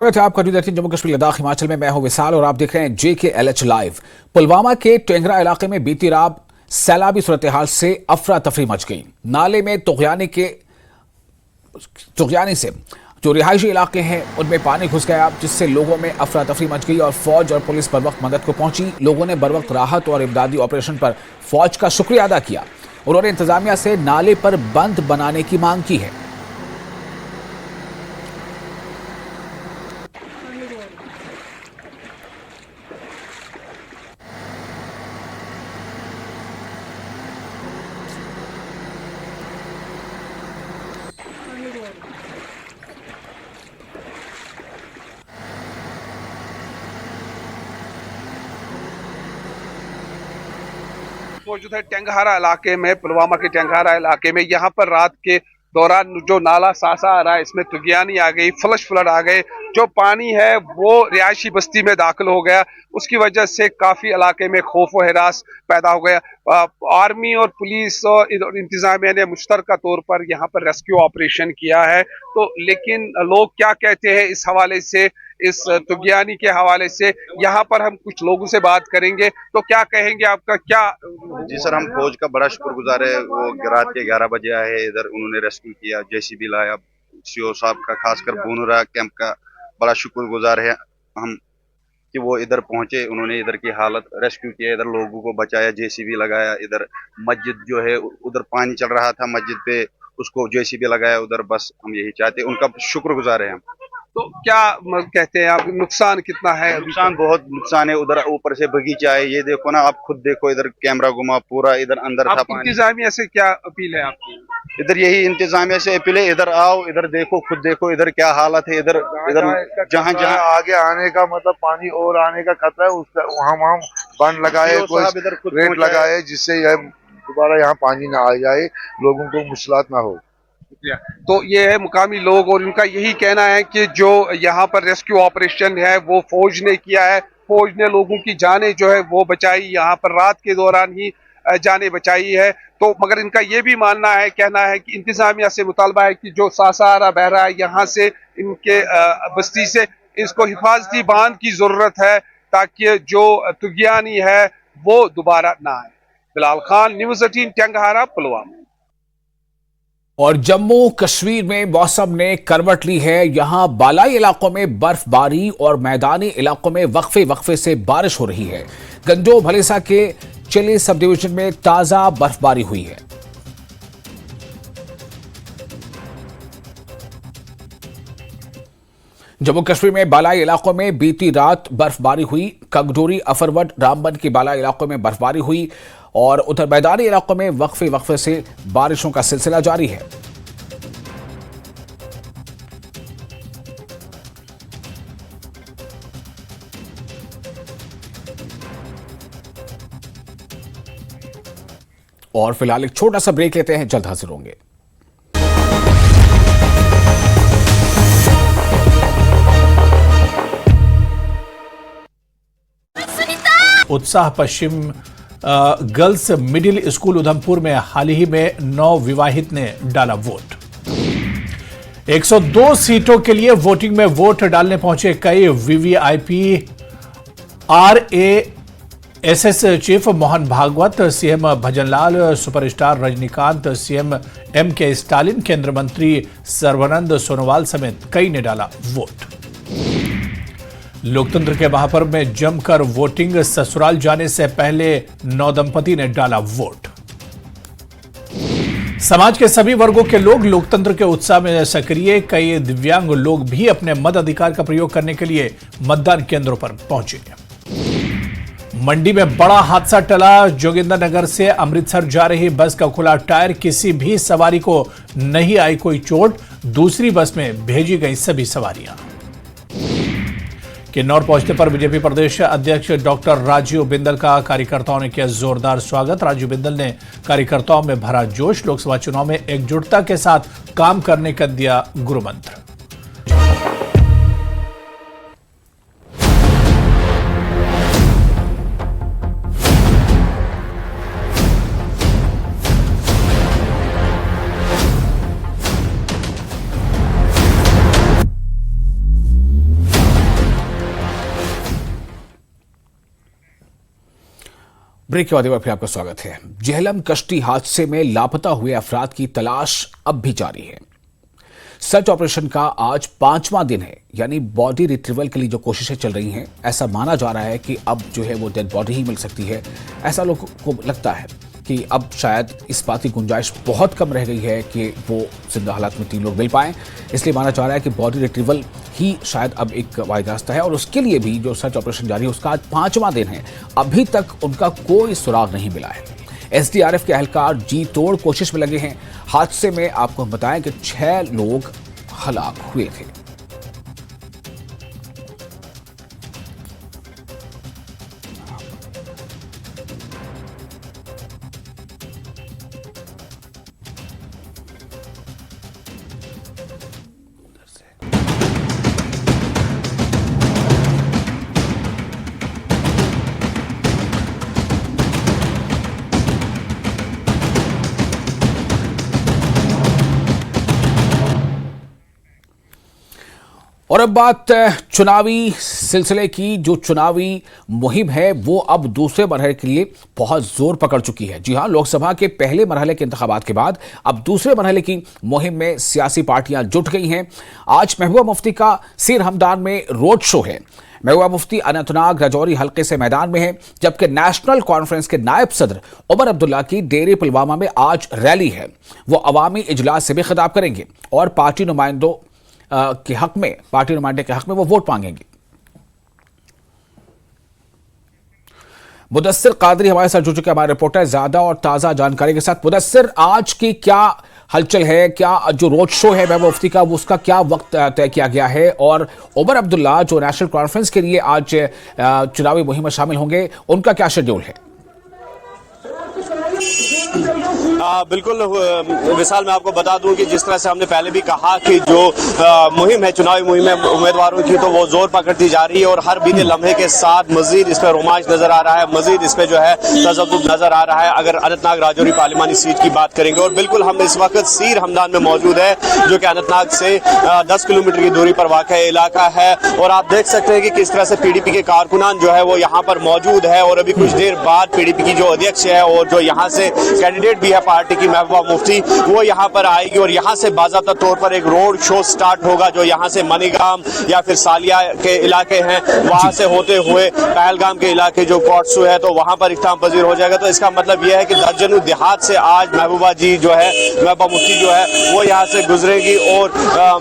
आपका जम्मू कश्मीर लद्दाख हिमाचल में मैं हूं विशाल और आप देख रहे हैं JKLH लाइव। पुलवामा के टेंगरा इलाके में बीती रात सैलाबी सूरत हाल से अफरा तफरी मच गई। नाले में तुगयानी से जो रिहायशी इलाके हैं उनमें पानी घुस गया, जिससे लोगों में अफरा तफरी मच गई और फौज और पुलिस बर वक्त मदद को पहुंची। लोगों ने बर वक्त राहत और इमदादी ऑपरेशन पर फौज का शुक्रिया अदा किया। उन्होंने इंतजामिया से नाले पर बंद बनाने की मांग की है। मौजूद है टेंगहारा इलाके में, पुलवामा के टेंगहारा इलाके में। यहाँ पर रात के दौरान जो नाला सासा आ रहा है, इसमें तुगयानी आ गई, फ्लश फ्लड आ गए। जो पानी है वो रिहायशी बस्ती में दाखिल हो गया, उसकी वजह से काफी इलाके में खौफ व हिरास पैदा हो गया। आर्मी और पुलिस और इंतजामिया ने मुश्तरका तौर पर यहाँ पर रेस्क्यू ऑपरेशन किया है। तो लेकिन लोग क्या कहते हैं इस हवाले से, इस तुगयानी के हवाले से, यहाँ पर हम कुछ लोगों से बात करेंगे। तो क्या कहेंगे, आपका क्या? जी सर, हम फौज का बड़ा शुक्रगुजार है। वो रात के 11 बजे आए इधर, उन्होंने रेस्क्यू किया, JCB लाया। CO साहब का, खासकर बूनरा कैंप का बड़ा शुक्रगुजार है हम कि वो इधर पहुंचे, उन्होंने इधर की हालत रेस्क्यू किया, इधर लोगों को बचाया, JCB लगाया। इधर मस्जिद जो है उधर पानी चल रहा था, मस्जिद पे उसको JCB लगाया उधर। बस हम यही चाहते हैं, उनका शुक्रगुजार है हम। तो क्या कहते हैं आप, नुकसान कितना है? नुकसान बहुत नुकसान है। उधर ऊपर से बगीचा है, ये देखो ना, आप खुद देखो, इधर कैमरा घुमा, पूरा इधर अंदर था पानी। इंतजामिया से क्या अपील है आपकी? इधर यही इंतजामिया से अपील है, इधर आओ, इधर देखो, खुद देखो इधर क्या हालत है। इधर जहाँ जहाँ आगे आने का मतलब पानी और आने का खतरा है, उसका वहाँ बंद लगाए, कोई रेट लगाए, जिससे यह दोबारा यहाँ पानी ना आ जाए, लोगों को मुश्किलात ना हो। तो ये है मुकामी लोग और उनका यही कहना है कि जो यहाँ पर रेस्क्यू ऑपरेशन है वो फौज ने किया है। फौज ने लोगों की जानें जो है वो बचाई, यहाँ पर रात के दौरान ही जानें बचाई है। तो मगर इनका ये भी मानना है, कहना है कि इंतजामिया से मुतालबा है कि जो सासारा बह रहा है यहाँ से, इनके बस्ती से, इसको हिफाजती बांध की जरूरत है ताकि जो तुगयानी है वो दोबारा ना आए। बिलाल खान, न्यूज़ 18, टेंगहारा, पुलवामा। और जम्मू कश्मीर में मौसम ने करवट ली है। यहां बालाई इलाकों में बर्फबारी और मैदानी इलाकों में वक्फे वक्फे से बारिश हो रही है। गंजो भलेसा के चिली सब डिवीजन में ताजा बर्फबारी हुई है। जम्मू कश्मीर में बालाई इलाकों में बीती रात बर्फबारी हुई। कगडोरी, अफरवट, रामबन के बालाई इलाकों में बर्फबारी हुई और उधर मैदानी इलाकों में वक्फे वक्फे से बारिशों का सिलसिला जारी है। और फिलहाल एक छोटा सा ब्रेक लेते हैं, जल्द हाजिर होंगे। उत्साह पश्चिम गर्ल्स मिडिल स्कूल उधमपुर में हाल ही में नवविवाहित ने डाला वोट। 102 सीटों के लिए वोटिंग में वोट डालने पहुंचे कई VVIP। RASS chief Mohan Bhagwat, CM Bhajanlal, superstar Rajinikanth, CM MK Stalin, केंद्रीय मंत्री सर्बानंद सोनोवाल समेत कई ने डाला वोट। लोकतंत्र के महापर्व में जमकर वोटिंग। ससुराल जाने से पहले नवदंपति ने डाला वोट। समाज के सभी वर्गों के लोग लोकतंत्र के उत्साह में सक्रिय। कई दिव्यांग लोग भी अपने मताधिकार का प्रयोग करने के लिए मतदान केंद्रों पर पहुंचे। मंडी में बड़ा हादसा टला। जोगिंदरनगर से अमृतसर जा रही बस का खुला टायर, किसी भी सवारी को नहीं आई कोई चोट। दूसरी बस में भेजी गई सभी सवारियां। किन्नौर पहुंचने पर बीजेपी प्रदेश अध्यक्ष डॉक्टर राजीव बिंदल का कार्यकर्ताओं ने किया जोरदार स्वागत। राजीव बिंदल ने कार्यकर्ताओं में भरा जोश। लोकसभा चुनाव में एकजुटता के साथ काम करने का दिया गुरु मंत्र। ब्रेक के बाद एक बार फिर आपका स्वागत है। जेहलम कश्ती हादसे में लापता हुए अफराद की तलाश अब भी जारी है। सर्च ऑपरेशन का आज 5वां दिन है, यानी बॉडी रिट्रीवल के लिए जो कोशिशें चल रही हैं, ऐसा माना जा रहा है कि अब जो है वो डेड बॉडी ही मिल सकती है। ऐसा लोगों को लगता है कि अब शायद इस बात की गुंजाइश बहुत कम रह गई है कि वो जिंदा हालात में 3 लोग मिल पाएं। इसलिए माना जा रहा है कि बॉडी रिट्रीवल ही शायद अब एक वाहिद रास्ता है और उसके लिए भी जो सर्च ऑपरेशन जारी है उसका आज 5वां दिन है। अभी तक उनका कोई सुराग नहीं मिला है। एसडीआरएफ के एहलकार जी तोड़ कोशिश में लगे हैं। हादसे में आपको हम बताएं कि 6 लोग हलाक हुए थे। और अब बात चुनावी सिलसिले की। जो चुनावी मुहिम है वो अब दूसरे मरहले के लिए बहुत जोर पकड़ चुकी है। जी हां, लोकसभा के पहले मरहले के इंतखाबात के बाद अब दूसरे मरहले की मुहिम में सियासी पार्टियां जुट गई हैं। आज महबूबा मुफ्ती का सीर हमदान में रोड शो है। महबूबा मुफ्ती अनंतनाग राजौरी हल्के से मैदान में है, जबकि नेशनल कॉन्फ्रेंस के नायब सदर उमर अब्दुल्ला की डेरे पुलवामा में आज रैली है। वो अवामी इजलास से भी खिताब करेंगे और पार्टी नुमाइंदों के हक में, पार्टी नुमाइंदे के हक में वो वोट मांगेंगे। मुदस्सिर कादरी हमारे साथ जुड़ चुके हमारे रिपोर्टर, ज्यादा और ताजा जानकारी के साथ। मुदस्सिर, आज की क्या हलचल है? क्या जो रोड शो है महबूबा मुफ्ती का, वो उसका क्या वक्त तय किया गया है? और उमर अब्दुल्ला जो नेशनल कॉन्फ्रेंस के लिए आज चुनावी मुहिम में शामिल होंगे, उनका क्या शेड्यूल है? बिल्कुल विशाल, मैं आपको बता दूं कि जिस तरह से हमने पहले भी कहा कि जो मुहिम है, चुनावी मुहिम है उम्मीदवारों की, तो वो जोर पकड़ती जा रही है और हर बीते लम्हे के साथ मजीद इस पर रोमांच नजर आ रहा है, मजीद इस पर जो है तजद्दुद नजर आ रहा है। अगर अनंतनाग राजौरी पार्लिमानी सीट की बात करेंगे, और बिल्कुल हम इस वक्त सीर हमदान में मौजूद है, जो कि अनंतनाग से 10 किलोमीटर की दूरी पर वाक़ इलाका है। और आप देख सकते हैं कि किस तरह से पीडीपी के कारकुनान जो है वो यहाँ पर मौजूद है। और अभी कुछ देर बाद पीडीपी की जो अध्यक्ष है और जो यहाँ से कैंडिडेट भी है पार्टी की, महबूबा मुफ्ती, वो यहाँ पर आएगी और यहाँ से बाज़ाब्ता तौर पर एक रोड शो स्टार्ट होगा, जो यहाँ से मनीगाम या फिर सालिया के इलाके हैं, वहाँ से होते हुए पहलगाम के इलाके जो कोटसू है, तो वहाँ पर इख्तिताम पजीर हो जाएगा। तो इसका मतलब यह है कि दर्जनों देहात से आज महबूबा जी जो है, महबूबा मुफ्ती जो है, वो यहाँ से गुजरेगी और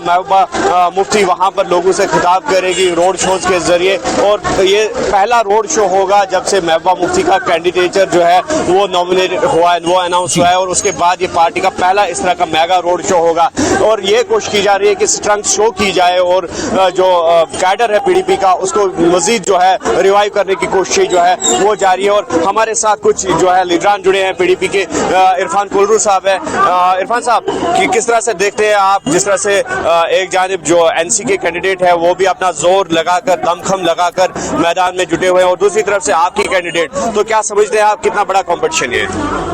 महबूबा मुफ्ती वहाँ पर लोगों से खिताब करेगी रोड शोज के जरिए। और ये पहला रोड शो होगा जब से महबूबा मुफ्ती का कैंडिडेचर जो है वो नॉमिनेटेड हुआ है, वो अनाउंस हुआ है, और उसके बाद ये पार्टी का पहला इस तरह का मेगा रोड शो होगा। और ये कोशिश की जा रही है कि स्ट्रेंथ शो की जाए और जो कैडर है पीडीपी का, उसको मजीद जो है रिवाइव करने की कोशिश जो है वो जारी है। और हमारे साथ कुछ जो है लीडरान जुड़े हैं पीडीपी के। इरफान कुलरू साहब है। इरफान साहब, कि किस तरह से देखते हैं आप, जिस तरह से एक जानिब जो एनसी के कैंडिडेट है वो भी अपना जोर लगाकर, दमखम लगाकर मैदान में जुटे हुए हैं, और दूसरी तरफ से आपकी कैंडिडेट, तो क्या समझते हैं आप, कितना बड़ा कॉम्पिटिशन है?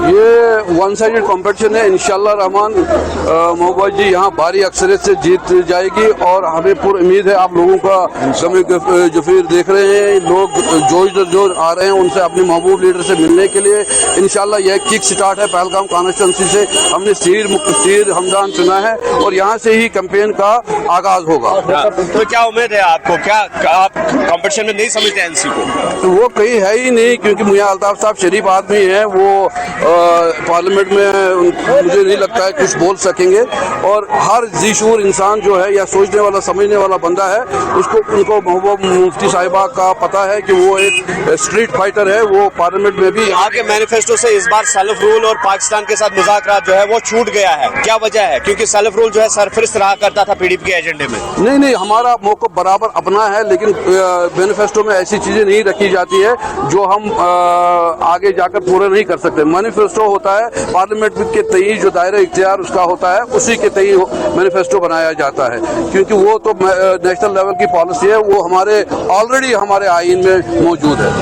ये वन साइडेड कॉम्पिटिशन है। इंशाल्लाह रहमान महबूबा जी यहाँ भारी अक्सरियत से जीत जाएगी और हमें पूरी उम्मीद है। आप लोगों का जो फिर देख रहे हैं, लोग जोर आ रहे हैं उनसे अपने महबूब लीडर से मिलने के लिए। इंशाल्लाह यह किक स्टार्ट है। पहलगाम कॉन्स्टिट्यूंसी से हमने सीर हमदान चुना है और यहाँ से ही कैंपेन का आगाज होगा। तो क्या उम्मीद है आपको, क्या आप कॉम्पिटिशन में नहीं समझते एनसी को? तो वो कहीं है ही नहीं, क्योंकि मियां अल्ताफ साहब शरीफ आदमी है, वो पार्लियामेंट में मुझे नहीं लगता है कुछ बोल सकेंगे। और हर जीशूर इंसान जो है या सोचने वाला समझने वाला बंदा है, उसको उनको महबूबा मुफ्ती साहिबा का पता है कि वो एक स्ट्रीट फाइटर है। वो पार्लियामेंट में भी आपके मैनिफेस्टो से इस बार सेल्फ रूल और पाकिस्तान के साथ मुज़ाकरात जो है वो छूट गया है, क्या वजह है? क्योंकि सेल्फ रूल जो है सरफरिस्त रहा करता था पीडीपी के एजेंडे में। नहीं, हमारा मौक़िफ़ बराबर अपना है, लेकिन मैनिफेस्टो में ऐसी चीजें नहीं रखी जाती है जो हम आगे जाकर पूरे नहीं कर सकते। मैनिफेस्टो होता है पार्लियामेंट के तय जो दायरा इख्तियार उसका होता है, उसी के तय मैनिफेस्टो बनाया जाता है, क्योंकि वो तो नेशनल लेवल की पॉलिसी है, वो हमारे ऑलरेडी हमारे आईन में मौजूद है।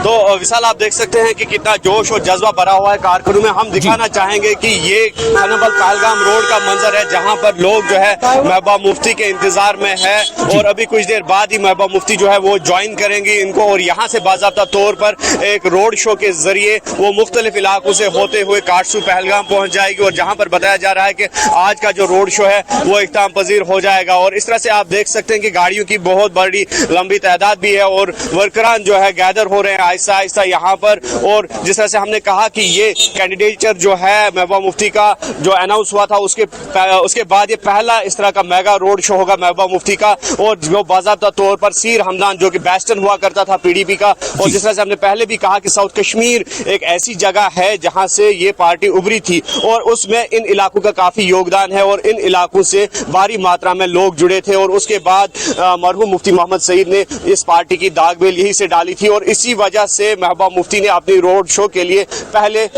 तो विशाल आप देख सकते हैं कि कितना जोश और जज्बा भरा हुआ है कारकुनों में। हम दिखाना चाहेंगे कि ये खानाबल पहलगाम रोड का मंजर है जहां पर लोग जो है महबूबा मुफ्ती के इंतजार में है और अभी कुछ देर बाद ही महबूबा मुफ्ती जो है वो ज्वाइन करेंगी इनको और यहाँ से बाज़ाब्ता तौर पर एक रोड शो के जरिए वो मुख्तलिफ इलाकों से होते हुए काटसू पहलगाम पहुंच जाएगी और जहां पर बताया जा रहा है कि आज का जो रोड शो है वो इख्तिताम पजीर हो जाएगा। और इस तरह से आप देख सकते हैं कि गाड़ियों की बहुत बड़ी लंबी तादाद भी है और वर्करान जो है गैदर हो रहे हैं आहिस्ता आहिस्ता यहाँ पर। और जिस तरह से हमने कहा कि ये कैंडिडेचर जो है महबूबा मुफ्ती का जो अनाउंस हुआ था उसके बाद ये पहला इस तरह का मेगा रोड शो होगा महबूबा मुफ्ती का और जो बाज़ाब्ता तौर पर सीर हमदान जो कि बेस्टन हुआ करता था पीडीपी का। और जिस तरह से हमने पहले भी कहा कि साउथ कश्मीर एक ऐसी जगह है जहां से ये पार्टी उभरी थी और उसमें इन इलाकों का काफी योगदान है और इन इलाकों से भारी मात्रा में लोग जुड़े थे और उसके बाद मरहूम मुफ्ती मोहम्मद सईद ने इस पार्टी की दागबेल यही से डाली थी और इसी वजह से महबूबा मुफ्ती ने अपनी रोड शो के लिए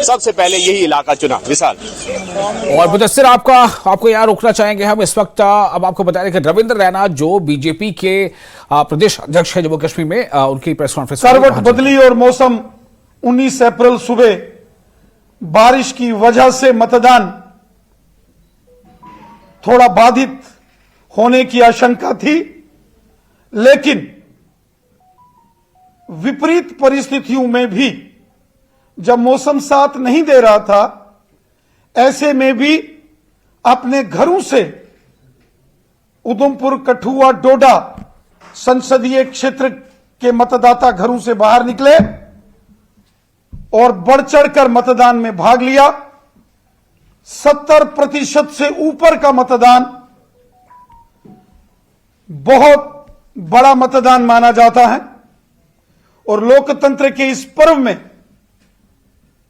सबसे पहले यही इलाका चुना। विशाल और मुदस्सिर आपको यहाँ रोकना चाहेंगे हम इस वक्त। अब आपको बता दें कि रविंद्र रैना जो बीजेपी के प्रदेश अध्यक्ष है जम्मू कश्मीर में, उनकी प्रेस कॉन्फ्रेंस करवट बदली और मौसम 19 अप्रैल सुबह बारिश की वजह से मतदान थोड़ा बाधित होने की आशंका थी, लेकिन विपरीत परिस्थितियों में भी जब मौसम साथ नहीं दे रहा था ऐसे में भी अपने घरों से उधमपुर कठुआ डोडा संसदीय क्षेत्र के मतदाता घरों से बाहर निकले और बढ़ चढ़कर मतदान में भाग लिया। 70% से ऊपर का मतदान बहुत बड़ा मतदान माना जाता है और लोकतंत्र के इस पर्व में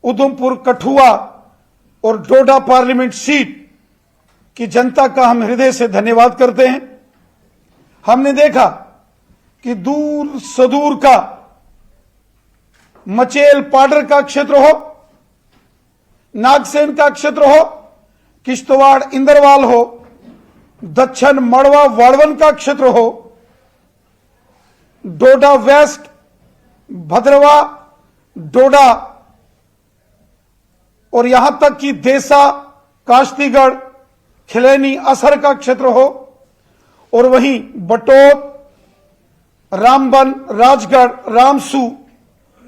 उधमपुर कठुआ और डोडा पार्लियामेंट सीट की जनता का हम हृदय से धन्यवाद करते हैं। हमने देखा कि दूर सुदूर का मचेल पाडर का क्षेत्र हो, नागसेन का क्षेत्र हो, किश्तवाड़ इंदरवाल हो, दक्षिण मड़वा वाड़वन का क्षेत्र हो, डोडा वेस्ट, भद्रवा, डोडा और यहां तक कि देसा, काश्तीगढ़, खिलैनी, असर का क्षेत्र हो और वहीं बटोत, रामबन, राजगढ़, रामसू,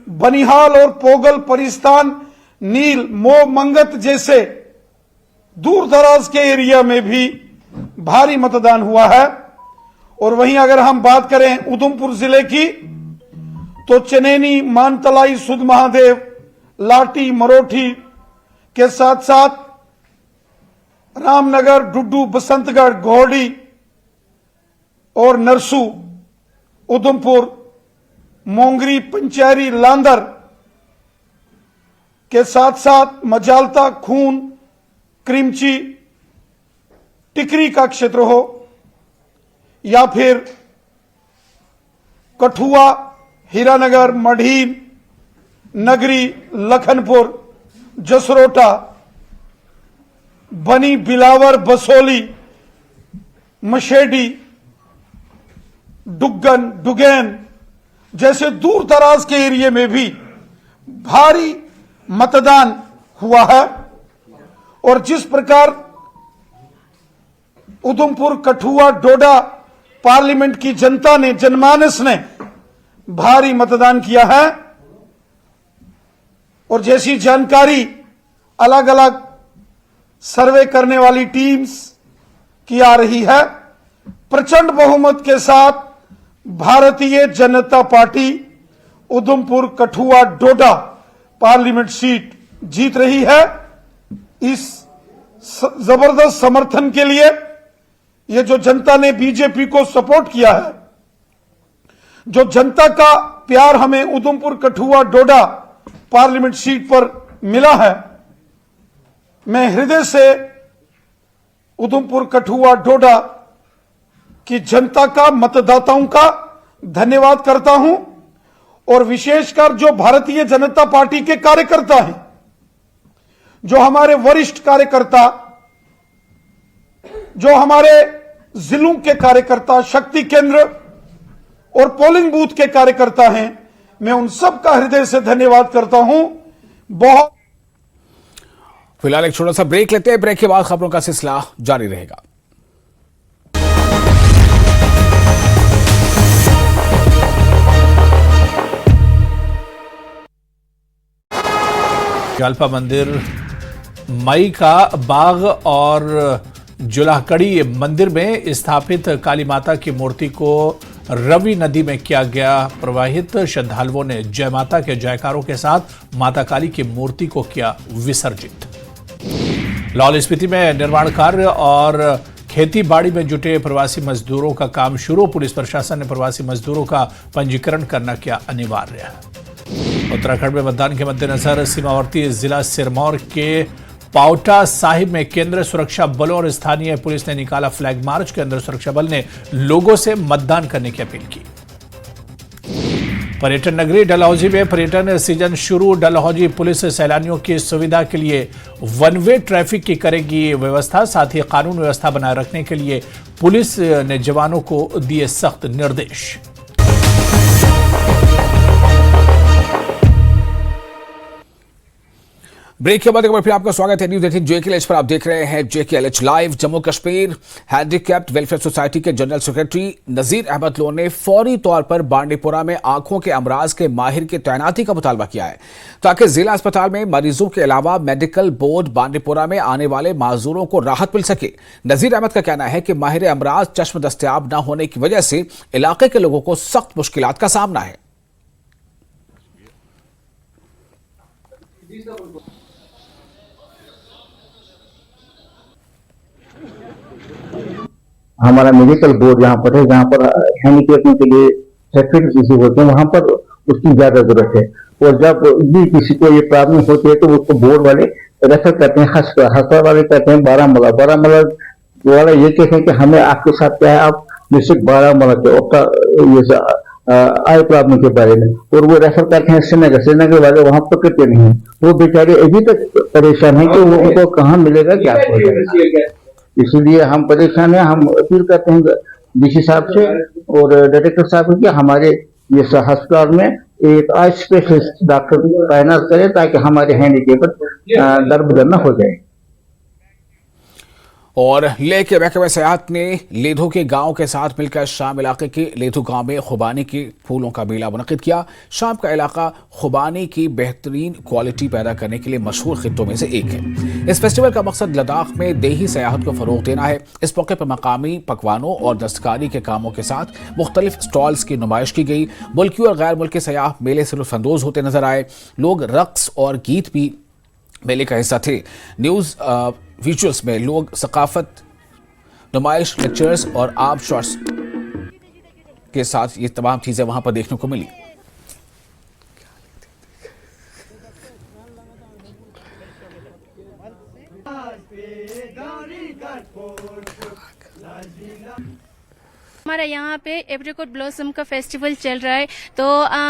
बनिहाल और पोगल परिस्तान, नील, मोह, मंगत जैसे दूर दराज के एरिया में भी भारी मतदान हुआ है। और वहीं अगर हम बात करें उधमपुर जिले की तो चनैनी, मानतलाई, सुध महादेव, लाटी, मरोठी के साथ साथ रामनगर, डुड्डू, बसंतगढ़, घोड़ी और नरसू, उधमपुर, मोंगरी, पंचैरी, लांदर के साथ साथ मजालता, खून, क्रिमची, टिकरी का क्षेत्र हो या फिर कठुआ, हीरानगर, मढ़ीन, नगरी, लखनपुर, जसरोटा, बनी, बिलावर, बसोली, मशेडी, डुग्गन, डुगैन जैसे दूर दराज के एरिया में भी भारी मतदान हुआ है। और जिस प्रकार उधमपुर कठुआ डोडा पार्लियामेंट की जनता ने, जनमानस ने भारी मतदान किया है और जैसी जानकारी अलग अलग सर्वे करने वाली टीम्स की आ रही है, प्रचंड बहुमत के साथ भारतीय जनता पार्टी उधमपुर कठुआ डोडा पार्लियामेंट सीट जीत रही है। इस जबरदस्त समर्थन के लिए ये जो जनता ने बीजेपी को सपोर्ट किया है, जो जनता का प्यार हमें उधमपुर कठुआ डोडा पार्लियामेंट सीट पर मिला है, मैं हृदय से उधमपुर कठुआ डोडा की जनता का, मतदाताओं का धन्यवाद करता हूं और विशेषकर जो भारतीय जनता पार्टी के कार्यकर्ता हैं, जो हमारे वरिष्ठ कार्यकर्ता, जो हमारे जिलों के कार्यकर्ता, शक्ति केंद्र और पोलिंग बूथ के कार्यकर्ता हैं, मैं उन सब का हृदय से धन्यवाद करता हूं। बहुत फिलहाल एक छोटा सा ब्रेक लेते हैं। ब्रेक के बाद खबरों का सिलसिला जारी रहेगा। जालपा मंदिर, मई का बाग और जुलाकड़ी मंदिर में स्थापित काली माता की मूर्ति को रवि नदी में किया गया प्रवाहित। श्रद्धालुओं ने जय माता के जयकारों के साथ माता काली की मूर्ति को किया विसर्जित। लाहौल स्पीति में निर्माण कार्य और खेती बाड़ी में जुटे प्रवासी मजदूरों का काम शुरू। पुलिस प्रशासन ने प्रवासी मजदूरों का पंजीकरण करना किया अनिवार्य। उत्तराखंड में मतदान के मद्देनजर सीमावर्ती जिला सिरमौर के पावटा साहिब में केंद्रीय सुरक्षा बलों और स्थानीय पुलिस ने निकाला फ्लैग मार्च। केंद्रीय सुरक्षा बल ने लोगों से मतदान करने की अपील की। पर्यटन नगरी डलहौजी में पर्यटन सीजन शुरू। डलहौजी पुलिस सैलानियों की सुविधा के लिए वन वे ट्रैफिक की करेगी व्यवस्था। साथ ही कानून व्यवस्था बनाए रखने के लिए पुलिस ने जवानों को दिए सख्त निर्देश। ब्रेक के बाद एक बार फिर आपका स्वागत है न्यूज 18 JKLH पर। आप देख रहे हैं JKLH live. Jammu Kashmir handicapped welfare society के general secretary Nazir Ahmad loan ने फौरी तौर पर बांडीपोरा में आंखों के अमराज के माहिर की तैनाती का मुतालबा किया है ताकि जिला अस्पताल में मरीजों के अलावा मेडिकल बोर्ड बांडीपोरा में आने वाले माजूरों को राहत मिल सके। नजीर अहमद का कहना है कि माहिर अमराज चश्म दस्तयाब न होने की वजह से इलाके के लोगों को सख्त मुश्किलात का सामना है। हमारा मेडिकल बोर्ड यहाँ पर है, जहाँ पर हैंडीकैपों के लिए सर्टिफिकेट इशू होते हैं, वहाँ पर उसकी ज्यादा जरूरत है। और जब भी किसी को ये प्रॉब्लम होती है तो उसको बोर्ड वाले रेफर करते हैं हस्पताल वाले कहते हैं बारामूला वाला ये कहते हैं कि हमें आपके साथ क्या है, आप डिस्ट्रिक्ट बारामूला के आई प्रॉब्लम के बारे में, और वो रेफर करते हैं श्रीनगर वाले वहाँ पकड़ते नहीं। वो बेचारे अभी तक परेशान है कि उनको कहाँ मिलेगा, क्या होगा। इसलिए हम परेशान हैं। हम अपील करते हैं डीसी साहब से और डायरेक्टर साहब से कि हमारे ये अस्पताल में एक आई स्पेशलिस्ट डॉक्टर तैनात करें ताकि हमारे हैंडीकैप दरबदर न हो जाए। और लेह के महकमे सेहत ने लेधो के गांव के साथ मिलकर शाम इलाके के लेधो गांव में खुबानी के फूलों का मेला मुनक्किद किया। शाम का इलाका खुबानी की बेहतरीन क्वालिटी पैदा करने के लिए मशहूर खित्तों में से एक है। इस फेस्टिवल का मकसद लद्दाख में देही सयाहत को फरोग देना है। इस मौके पर मकामी पकवानों और दस्तकारी के कामों के साथ मुख्तलिफ स्टॉल्स की नुमाइश की गई। मुल्की और गैर मुल्की सयाह मेले से लुत्फानंदोज होते नजर आए। लोग रक्स और गीत भी मेले का हिस्सा थे। न्यूज विजुअल्स में लोग सकाफत नुमाइश, लेक्चर्स और आर्ट शॉट्स के साथ ये तमाम चीजें वहां पर देखने को मिली। हमारा यहाँ पे एप्रिकॉट ब्लॉसम का फेस्टिवल चल रहा है, तो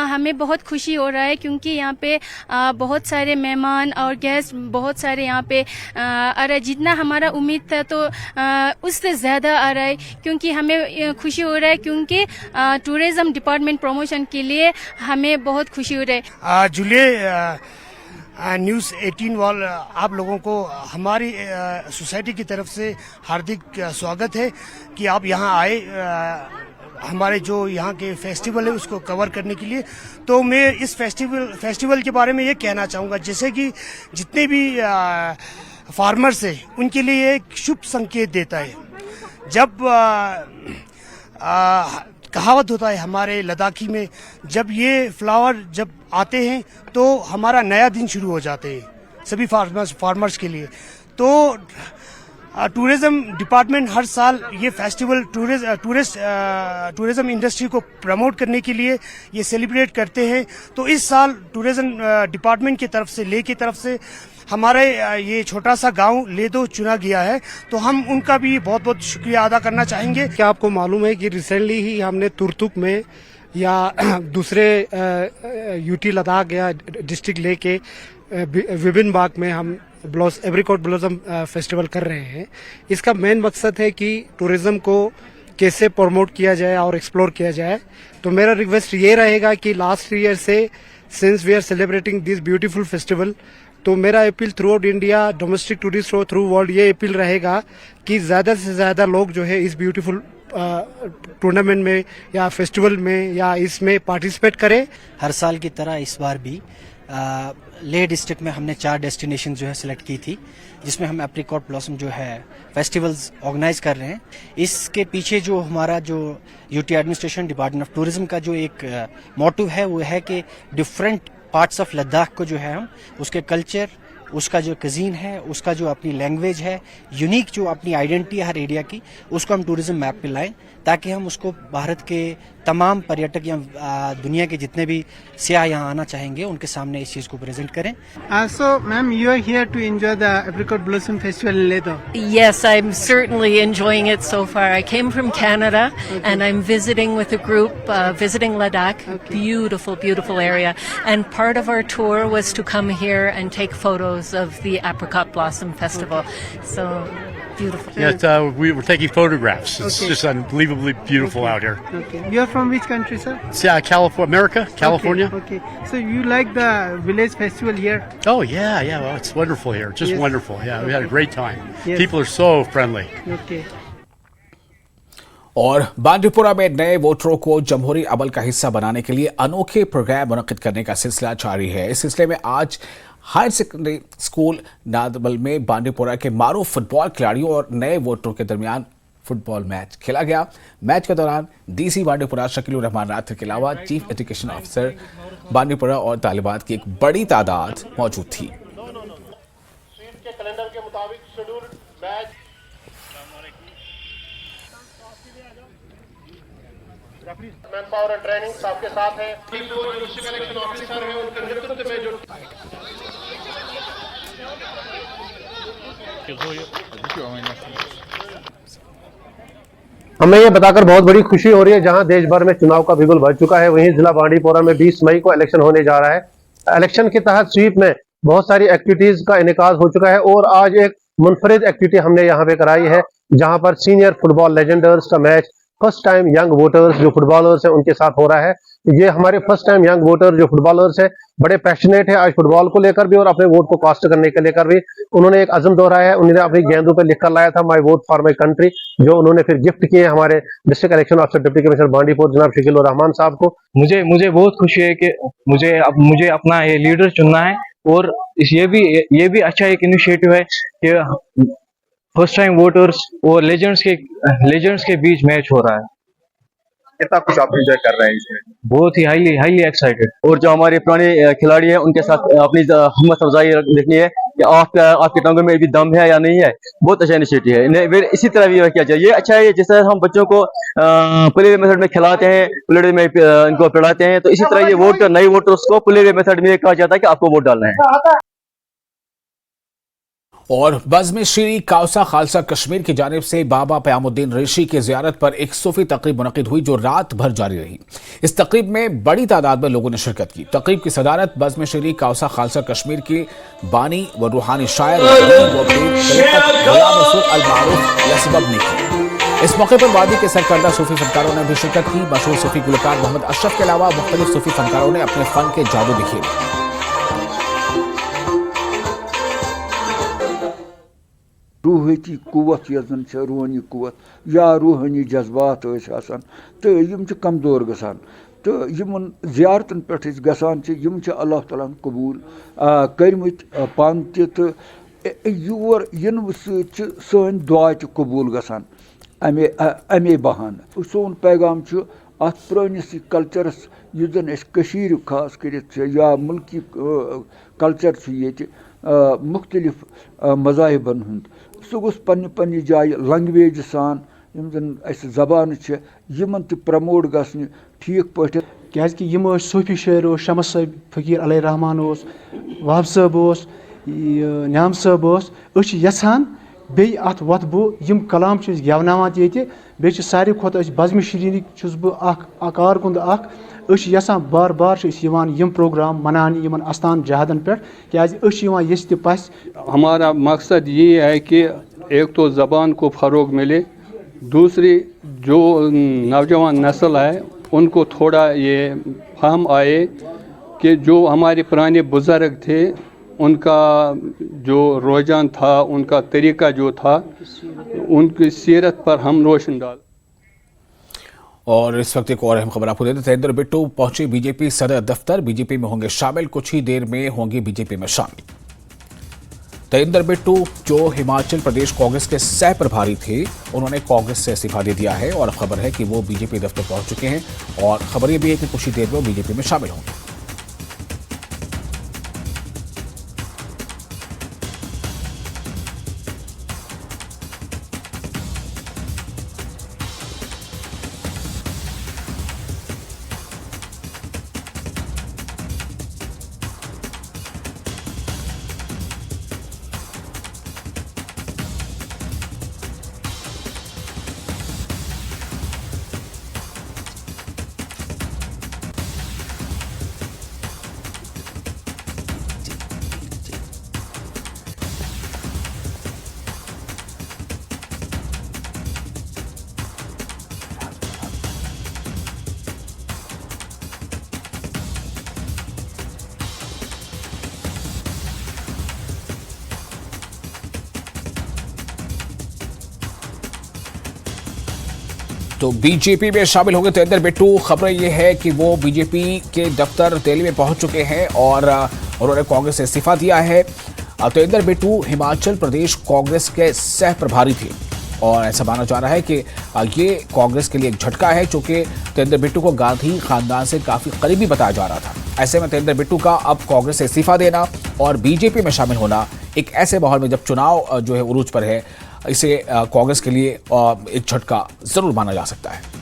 हमें बहुत खुशी हो रहा है क्योंकि यहाँ पे बहुत सारे मेहमान और गेस्ट बहुत सारे यहाँ पे आ रहा है। जितना हमारा उम्मीद था तो उससे ज़्यादा आ रहा है, क्योंकि हमें खुशी हो रहा है क्योंकि टूरिज्म डिपार्टमेंट प्रमोशन के लिए हमें बहुत खुशी हो रहा है। जुले न्यूज़ 18 वाल आप लोगों को हमारी सोसाइटी की तरफ से हार्दिक स्वागत है कि आप यहाँ आए हमारे जो यहाँ के फेस्टिवल है उसको कवर करने के लिए। तो मैं इस फेस्टिवल के बारे में ये कहना चाहूँगा, जैसे कि जितने भी फार्मर्स हैं उनके लिए एक शुभ संकेत देता है। जब कहावत होता है हमारे लद्दाखी में, जब ये फ्लावर जब आते हैं तो हमारा नया दिन शुरू हो जाते हैं सभी फार्मर्स के लिए। तो टूरिज्म डिपार्टमेंट हर साल ये फेस्टिवल टूरिज्म इंडस्ट्री को प्रमोट करने के लिए ये सेलिब्रेट करते हैं। तो इस साल टूरिज्म डिपार्टमेंट की तरफ से लेह की तरफ से हमारे ये छोटा सा गांव लेधो चुना गया है, तो हम उनका भी बहुत बहुत शुक्रिया अदा करना चाहेंगे। क्या आपको मालूम है कि रिसेंटली ही हमने तुर्तुक में या दूसरे यूटी लद्दाख या डिस्ट्रिक्ट लेह के विभिन्न बाग में हम एप्रिकॉट ब्लॉसम फेस्टिवल कर रहे हैं। इसका मेन मकसद है कि टूरिज्म को कैसे प्रमोट किया जाए और एक्सप्लोर किया जाए। तो मेरा रिक्वेस्ट ये रहेगा कि लास्ट ईयर से since we are celebrating this beautiful festival, तो मेरा appeal throughout India, domestic tourist और थ्रू वर्ल्ड ये अपील रहेगा कि ज़्यादा से ज़्यादा लोग जो है इस ब्यूटीफुल टूर्नामेंट में या फेस्टिवल में या इसमें पार्टिसिपेट करें। हर साल की तरह इस बार भी लेह डिस्ट्रिक्ट में हमने 4 डेस्टिनेशन जो है सिलेक्ट की थी, जिसमें हम एप्रिकॉट ब्लॉसम जो है फेस्टिवल्स ऑर्गेनाइज कर रहे हैं। इसके पीछे जो हमारा जो UT administration, department of tourism का जो एक मोटिव है वो है कि डिफरेंट पार्ट्स ऑफ लद्दाख को जो है हम उसके कल्चर, उसका जो कजीन है, उसका जो अपनी लैंग्वेज है, यूनिक जो अपनी आइडेंटिटी है हर एरिया की, उसको हम टूरिज्म मैप पे लाएं ताकि हम उसको भारत के तमाम पर्यटक या दुनिया के जितने भी सियाह यहाँ आना चाहेंगे उनके सामने इस चीज को प्रेजेंट करें। So, ma'am, you are here to enjoy the Apricot Blossom Festival in Ledo. Yes, I'm certainly enjoying it so far. I came from Canada and I'm visiting with a group, visiting Ladakh. Beautiful, beautiful area. And part of our tour was to come here and take photos of the Apricot Blossom Festival. So, beautiful. Yes, we were taking photographs. It's just unbelievably beautiful out here. Okay. You are from which country, sir? California, America, California. Okay. So you like the village festival here? Oh yeah, well, it's wonderful here. Just Yes. wonderful. Yeah, we had a great time. Yes. People are so friendly. Okay. और बांडीपुरा में नए वोटरों को जमहूरी अमल का हिस्सा बनाने के लिए अनोखे प्रोग्राम मुनक्किद करने का सिलसिला जारी है। इस सिलसिले में आज हायर सेकेंडरी स्कूल नादबल में बांडीपुरा के मारूफ फुटबॉल खिलाड़ियों और नए वोटरों के दरमियान फुटबॉल मैच खेला गया। मैच के दौरान डीसी बांडीपुरा शकीलुर रहमान राठर के अलावा चीफ एजुकेशन ऑफिसर बांडीपुरा और तालिबात की एक बड़ी तादाद मौजूद थी। मैन पावर एंड ट्रेनिंग आपके साथ है। इलेक्शन ऑफिसर है उनके नेतृत्व में जो हमें ये बताकर बहुत बड़ी खुशी हो रही है, जहां देश भर में चुनाव का बिगुल भर चुका है, वहीं जिला बांडीपुरा में 20 मई को इलेक्शन होने जा रहा है। इलेक्शन के तहत स्वीप में बहुत सारी एक्टिविटीज का इनेकाज हो चुका है और आज एक मुनफरिद एक्टिविटी हमने यहाँ पे कराई है, जहां पर सीनियर फुटबॉल लेजेंडर्स का match first time young voters जो फुटबॉलर्स हैं उनके साथ हो रहा है। ये हमारे फर्स्ट टाइम यंग वोटर जो फुटबॉलर्स हैं बड़े पैशनेट है आज फुटबॉल को लेकर भी और अपने वोट को कास्ट करने के लेकर भी। उन्होंने एक अज़म दोहराया है, उन्होंने अपनी गेंदों पे लिखकर लाया था my vote for my country, जो उन्होंने फिर गिफ्ट किए हमारे district election officer deputy commissioner Bandipur जनाब शकीलुर रहमान साहब को। मुझे बहुत खुशी है कि मुझे अपना ये लीडर चुनना है और ये भी अच्छा एक इनिशिएटिव है कि फर्स्ट टाइम वोटर्स और लेजेंड्स के बीच मैच हो रहा है। कितना कुछ आप एंजॉय कर रहे हैं इसमें? बहुत ही हाईली एक्साइटेड। और जो हमारे पुराने खिलाड़ी हैं उनके साथ अपनी हिम्मत अफजाई देखनी है कि आपके टांगों में भी दम है या नहीं है। बहुत अच्छा इनिशिएटिव है, इन्हें इसी तरह भी किया जाए। ये अच्छा है जिस तरह हम बच्चों को पुलेवे मेथड में खिलाते हैं, पुलेवे में इनको पढ़ाते हैं, तो इसी तरह ये वोट नए वोटर्स को पुलेवे मेथड में कहा जाता है कि आपको वोट डालना है। और बज़्म श्री काउसा खालसा कश्मीर की जानिब से बाबा क़यामुद्दीन ऋषि की ज़ियारत पर एक सूफी तकरीब मुनक़िद हुई जो रात भर जारी रही। इस तकरीब में बड़ी तादाद में लोगों ने शिरकत की। तकरीब की सदारत बज़्म श्री काउसा खालसा कश्मीर की बानी व रूहानी शायर ने की। इस मौके पर वादी के सरकर्दा सूफी फनकारों ने भी शिरकत की। मशहूर सूफी गुलकार मोहम्मद अशरफ के अलावा मुख्तलिफ सूफी फनकारों ने अपने फन के जादू बिखेरे। रूहती कुव्वत यन रूहानी कुव्वत या रूहानी जज्बात तो यम कमजोर गसान तो यमन ज़ियारतन पे गसान यम अल्लाह ताला कबूल करमत पान तो योर इन सन दुआ कबूल गसान अमे बहान। सोन पैगाम अत पुरानिस कल्चरस युस जन खास कर या मुल्की कल्चर ये मुख्तलिफ मज़ाहिबन हुंद सह गोस पन्नी जाय लैंग्वेज सान यम जन जबान यमन त प्रमोट गसन ठीक पट कि यम सूफी शायर शमस साहब फकीर अलैहि रहमान वहाब साहब न्याम साहब यसान बे अत वतबो यम कलाम गेवनावान बे सारे खोत बज़्म श्री कारकुंद यसान बार बार यम प्रोग्राम मनाने यमन आस्थान जहादन पे क्या हमारा मकसद ये है कि एक तो ज़बान को फ़रोग मिले दूसरी जो नौजवान नस्ल है उनको थोड़ा ये फहम आए कि जो हमारे पुराने बुज़ुर्ग थे उनका जो रुझान था, उनका तरीका जो था, उनकी सीरत पर हम रोशन डाल। और इस वक्त एक और अहम खबर आपको देते हैं। तेंदुर बिट्टू पहुंचे बीजेपी सदर दफ्तर, बीजेपी में होंगे शामिल, कुछ ही देर में होंगे बीजेपी में शामिल। तेंदुर बिट्टू जो हिमाचल प्रदेश कांग्रेस के सह प्रभारी थे, उन्होंने कांग्रेस से इस्तीफा दे दिया है और खबर है कि वो बीजेपी दफ्तर पहुंच चुके हैं और खबर यह भी है कि कुछ ही देर में वो बीजेपी में शामिल होंगे। तो बीजेपी में शामिल होंगे तेंदुर बिट्टू। खबर यह है कि वो बीजेपी के दफ्तर दिल्ली में पहुंच चुके हैं और उन्होंने कांग्रेस से इस्तीफा दिया है। तेंदुर बिट्टू हिमाचल प्रदेश कांग्रेस के सह प्रभारी थे और ऐसा माना जा रहा है कि ये कांग्रेस के लिए एक झटका है, चूंकि तेंदुर बिट्टू को गांधी खानदान से काफी करीबी बताया जा रहा था। ऐसे में तेंदुर बिट्टू का अब कांग्रेस से इस्तीफा देना और बीजेपी में शामिल होना एक ऐसे माहौल में जब चुनाव जो है उरूज पर है, इसे कांग्रेस के लिए एक झटका जरूर माना जा सकता है।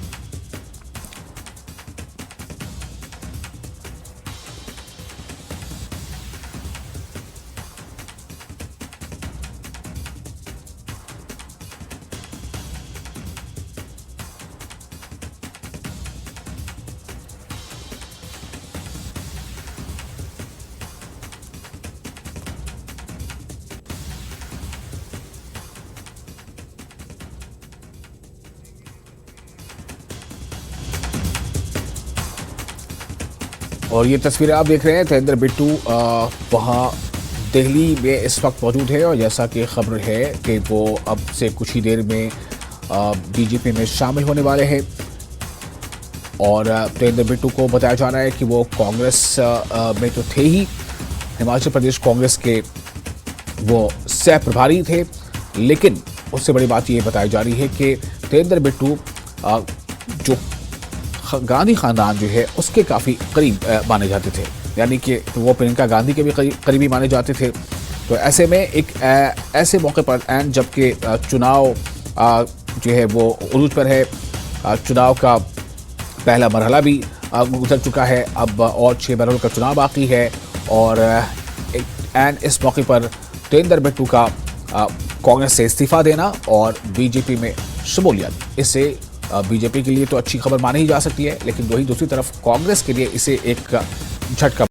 और ये तस्वीरें आप देख रहे हैं, तेंदुर बिट्टू वहाँ दिल्ली में इस वक्त मौजूद है और जैसा कि खबर है कि वो अब से कुछ ही देर में बीजेपी में शामिल होने वाले हैं। और तेंदुर बिट्टू को बताया जा रहा है कि वो कांग्रेस में तो थे ही, हिमाचल प्रदेश कांग्रेस के वो सह प्रभारी थे, लेकिन उससे बड़ी बात ये बताई जा रही है कि तेंदुर बिट्टू जो गांधी खानदान जो है उसके काफ़ी करीब माने जाते थे, यानी कि वो प्रियंका गांधी के भी करीबी माने जाते थे। तो ऐसे में एक ऐसे मौके पर एंड जबकि चुनाव जो है वो उरूज पर है, चुनाव का पहला मरहला भी गुजर चुका है, अब और 6 मरहलों का चुनाव बाकी है और एंड इस मौके पर तेंदुर बिट्टू का कांग्रेस से इस्तीफा देना और बीजेपी में शमूलियत, इससे बीजेपी के लिए तो अच्छी खबर मानी ही जा सकती है, लेकिन वहीं दूसरी तरफ कांग्रेस के लिए इसे एक झटका